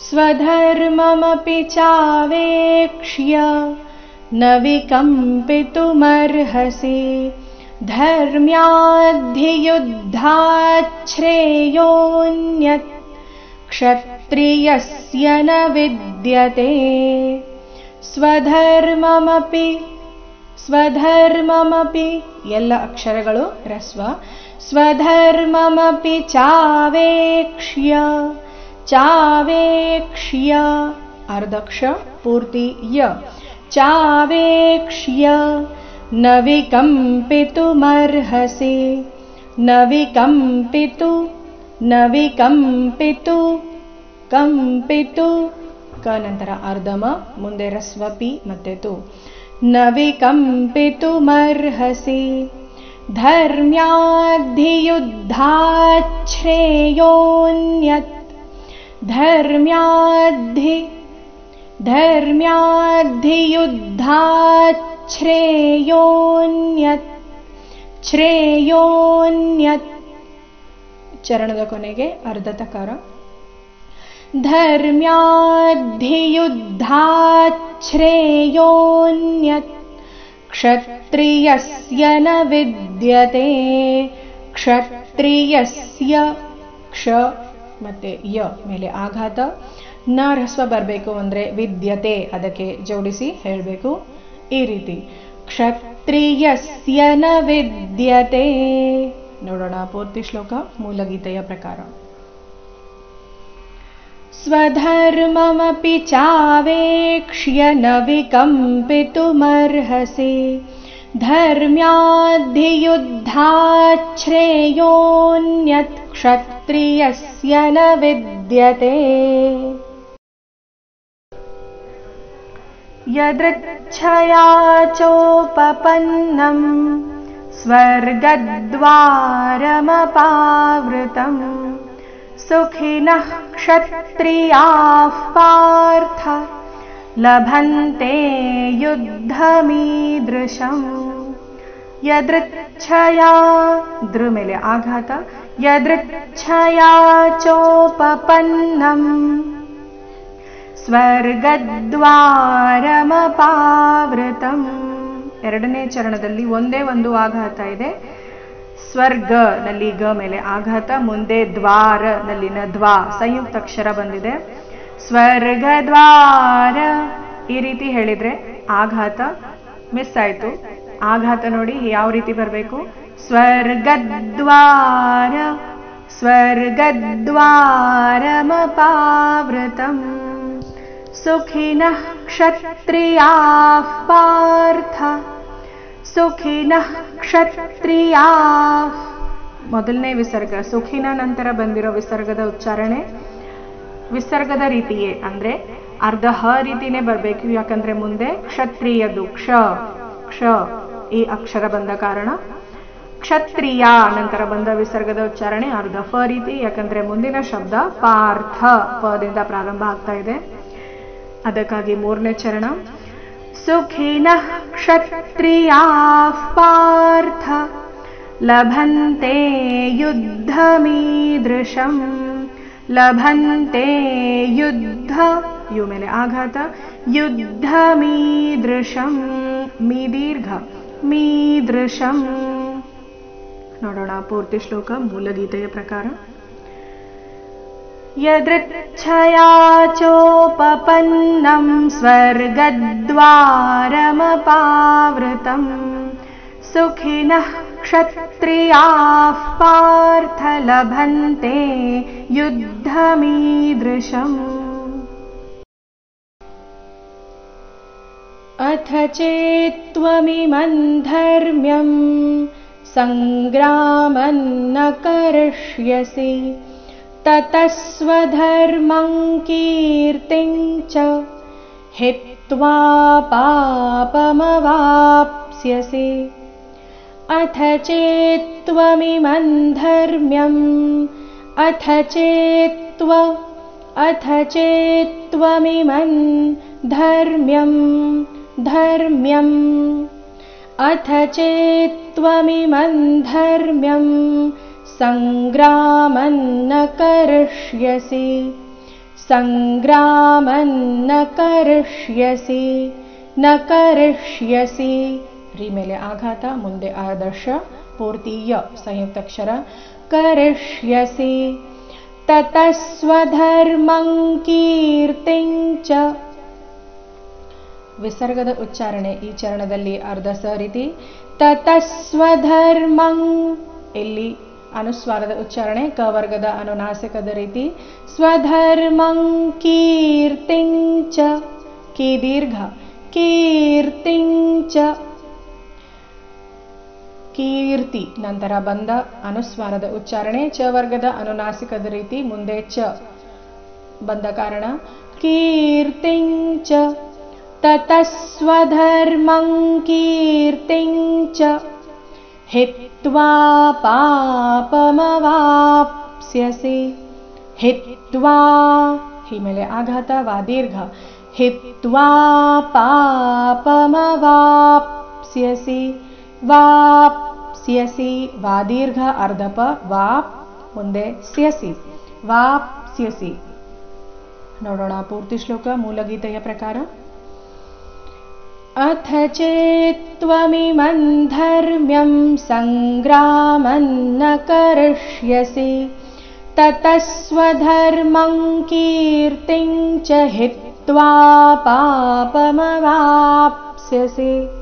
स्वधर्ममपि चावेक्ष्य न विकम्पितुमर्हसि धर्म्याद्धियुद्धाच्छ्रेयोऽन्यत् क्षत्रियस्य न विद्यते ಸ್ವಧರ್ಮಮಪಿ ಎಲ್ಲ ಅಕ್ಷರಗಳು ರಸ್ವ ಸ್ವಧರ್ಮಮಪಿ ಚಾವೇಕ್ಷ್ಯ ಅರ್ಧಕ್ಷ ಪೂರ್ತಿ ಯ ಚಾವೇಕ್ಷ್ಯ ನ ವಿಕಂಪಿತುಮರ್ಹಸಿ ನ ವಿಕಂಪಿತು ಕಂಪಿತು ಕ ನಂತರ ಅರ್ಧಮ ಮುಂದೆ ರಸ್ವ ಪಿ ಮತ್ತೆ ತು ನ ವಿಕಂಪಿತುಮರ್ಹಸಿ ಧರ್ಮ್ಯಾದ್ಧಿಯುದ್ಧಾಚ್ಛ್ರೇಯೋನ್ಯತ್ ಶ್ರೇಯೋನ್ಯತ್ ಚರಣದ ಕೊನೆಗೆ ಅರ್ಧ ತಕಾರ ಧರ್ಮ್ಯಾದ್ಧಿಯುದ್ಧಾಚ್ಛ್ರೇಯೋನ್ಯತ್ ಕ್ಷತ್ರಿಯಸ್ಯ ನ ವಿದ್ಯತೆ ಕ್ಷತ್ರಿಯಸ್ಯ ಕ್ಷ ಮತ್ತೆ ಯ ಮೇಲೆ ಆಘಾತ ನ ರಸ್ವ ಬರಬೇಕು ಅಂದರೆ ವಿದ್ಯತೆ ಅದಕ್ಕೆ ಜೋಡಿಸಿ ಹೇಳಬೇಕು ಈ ರೀತಿ ಕ್ಷತ್ರಿಯಸ್ಯ ನ ವಿದ್ಯತೆ. ನೋಡೋಣ ಪೂರ್ತಿ ಶ್ಲೋಕ ಮೂಲಗೀತೆಯ ಪ್ರಕಾರ. ಸ್ವಧರ್ಮಮಪಿ ಚಾವೇಕ್ಷ್ಯ ನ ವಿಕಂಪಿತುಮರ್ಹಸಿ ಧರ್ಮ್ಯಾದ್ಧಿಯುದ್ಧಾಚ್ಛ್ರೇಯೋನ್ಯತ್ ಕ್ಷತ್ರಿಯಸ್ಯ ನ ವಿದ್ಯತೆ. ಯದೃಚ್ಛಯಾ ಚೋಪಪನ್ನಂ ಸ್ವರ್ಗದ್ವಾರಮಪಾವೃತಂ ಸುಖಿನಃ ಕ್ಷತ್ರಿಯಾಃ ಪಾರ್ಥ ಲಭಂತೆ ಯುದ್ಧಮೀದೃಶಂ. ಯದೃಚ್ಛಯಾ ದೃ ಮೇಲೆ ಆಘಾತ ಯದೃಚ್ಛಯಾ ಚೋಪಪನ್ನಂ ಸ್ವರ್ಗದ್ವಾರಮಪಾವೃತಂ. ಎರಡನೇ ಚರಣದಲ್ಲಿ ಒಂದೇ ಒಂದು ಆಘಾತ ಇದೆ. ಸ್ವರ್ಗ ನಲ್ಲಿ ಗ ಮೇಲೆ ಆಘಾತ, ಮುಂದೆ ದ್ವಾರ ನಲ್ಲಿನ ದ್ವಾ ಸಂಯುಕ್ತ ಅಕ್ಷರ ಬಂದಿದೆ. ಸ್ವರ್ಗದ್ವಾರ ಈ ರೀತಿ ಹೇಳಿದ್ರೆ ಆಘಾತ ಮಿಸ್ ಆಯ್ತು. ಆಘಾತ ನೋಡಿ ಯಾವ ರೀತಿ ಬರಬೇಕು. ಸ್ವರ್ಗದ್ವಾರಮಪಾವೃತಂ ಸುಖಿನಃ ಕ್ಷತ್ರಿಯಾಃ ಪಾರ್ಥ ಸುಖಿನಃ ಕ್ಷತ್ರಿಯಾಃ. ಮೊದಲನೇ ವಿಸರ್ಗ ಸುಖಿನ ನಂತರ ಬಂದಿರೋ ವಿಸರ್ಗದ ಉಚ್ಚಾರಣೆ ವಿಸರ್ಗದ ರೀತಿಯೇ ಅಂದ್ರೆ ಅರ್ಧ ಹ ರೀತಿನೇ ಬರಬೇಕು. ಯಾಕಂದ್ರೆ ಮುಂದೆ ಕ್ಷತ್ರಿಯದು ಕ್ಷ ಈ ಅಕ್ಷರ ಬಂದ ಕಾರಣ ಕ್ಷತ್ರಿಯ ನಂತರ ಬಂದ ವಿಸರ್ಗದ ಉಚ್ಚಾರಣೆ ಅರ್ಧ ಫ ರೀತಿ. ಯಾಕಂದ್ರೆ ಮುಂದಿನ ಶಬ್ದ ಪಾರ್ಥ ಪದಿಂದ ಪ್ರಾರಂಭ ಆಗ್ತಾ ಇದೆ. ಅದಕ್ಕಾಗಿ ಮೂರನೇ ಚರಣ ಸುಖಿನಃ ಕ್ಷತ್ರಿಯಾಃ ಪಾರ್ಥ ಲಭಂತೆ ಯುದ್ಧಮೀದೃಶಂ. ಲಭಂತೆ ಯುದ್ಧ ಯು ಮೇಲೆ ಆಘಾತ ಯುದ್ಧಮೀದೃಶಂ ಮೀ ದೀರ್ಘ ಮೀದೃಶಂ. ನೋಡೋಣ ಪೂರ್ತಿ ಶ್ಲೋಕ ಮೂಲಗೀತೆಯ ಪ್ರಕಾರ. ಯದೃಚ್ಛಯಾ ಚೋಪಪನ್ನಂ ಸ್ವರ್ಗದ್ವಾರಮಪಾವೃತಂ ಸುಖಿನಃ ಕ್ಷತ್ರಿಯಾಃ ಪಾರ್ಥ ಲಭಂತೆ ಯುದ್ಧಮೀದೃಶಂ. ಅಥ ಚೇತ್ತ್ವಮಿಮಂ ಧರ್ಮ್ಯಂ ಸಂಗ್ರಾಮಂ ನ ಕರಿಷ್ಯಸಿ ತತಃ ಸ್ವಧರ್ಮಂ ಕೀರ್ತಿಂ ಚ ಹಿತ್ವಾ ಪಾಪಮವಾಪ್ಸ್ಯಸಿ. ಅಥ ಚೇತ್ತ್ವಮಿಮಂ ಧರ್ಮ್ಯಂ ಅಥ ಚೇತ್ತ್ವಮಿಮಂ ಧರ್ಮ್ಯಂ ಅಥ ಚೇತ್ತ್ವಮಿಮಂ ಧರ್ಮ್ಯಂ ಸಂಗ್ರಾಮಂ ನ ಕರಿಷ್ಯಸಿ ಸಂಗ್ರಾಮನ್ನ ಕರಿಷ್ಯಸಿ ನ ಕರಿಷ್ಯಸಿ. ರಿ ಮೇಲೆ ಆಘಾತ, ಮುಂದೆ ಆದರ್ಶ, ಪೂರ್ತಿ ಯ ಸಂಯುಕ್ತಾಕ್ಷರ. ಕರಿಷ್ಯಸಿ. ತತಃ ಸ್ವಧರ್ಮಂ ಕೀರ್ತಿಂ ಚ. ವಿಸರ್ಗದ ಉಚ್ಚಾರಣೆ ಈ ಚರಣದಲ್ಲಿ ಅರ್ಧ ಸ ರೀತಿ. ತತಃ ಸ್ವಧರ್ಮಂ, ಇಲ್ಲಿ ಅನುಸ್ವಾರದ ಉಚ್ಚಾರಣೆ ಕ ವರ್ಗದ ಅನುನಾಸಿಕದ ರೀತಿ. ಸ್ವಧರ್ಮಂ ಕೀರ್ತಿಂ ಚ, ಕೀ ದೀರ್ಘ. ಕೀರ್ತಿಂ ಚ, ಕೀರ್ತಿ ನಂತರ ಬಂದ ಅನುಸ್ವಾರದ ಉಚ್ಚಾರಣೆ ಚ ವರ್ಗದ ಅನುನಾಸಿಕದ ರೀತಿ, ಮುಂದೆ ಚ ಬಂದ ಕಾರಣ. ಕೀರ್ತಿಂ ಚ. ತತಃ ಸ್ವಧರ್ಮಂ ಕೀರ್ತಿಂ ಚ ಹಿತ್ವಾ ಪಾಪಮವಾಪ್ಸ್ಯಸಿ. ಹಿತ್ವಾ, ಹಿ ಮೇಲೆ ಆಘಾತ, ವಾ ದೀರ್ಘ. ಹಿತ್ವಾ ಪಾಪಮವಾಪ್ಸ್ಯಸಿ. ವಾಪ್ಸ್ಯಸಿ, ವಾ ದೀರ್ಘ ಅರ್ಧಪ, ವಾಪ್, ಮುಂದೆ ಸ್ಯಸಿ. ವಾಪ್ಸ್ಯಸಿ. ನೋಡೋಣ ಪೂರ್ತಿ ಶ್ಲೋಕ ಮೂಲಗೀತೆಯ ಪ್ರಕಾರ. ಅಥ ಚೇತ್ತ್ವಮಿಮಂ ಧರ್ಮ್ಯಂ ಸಂಗ್ರಾಮನ್ನ ಕರಿಷ್ಯಸಿ ತತಃ ಸ್ವಧರ್ಮಂ ಕೀರ್ತಿಂ ಚ ಹಿತ್ವಾ ಪಾಪಮವಾಪ್ಸ್ಯಸಿ.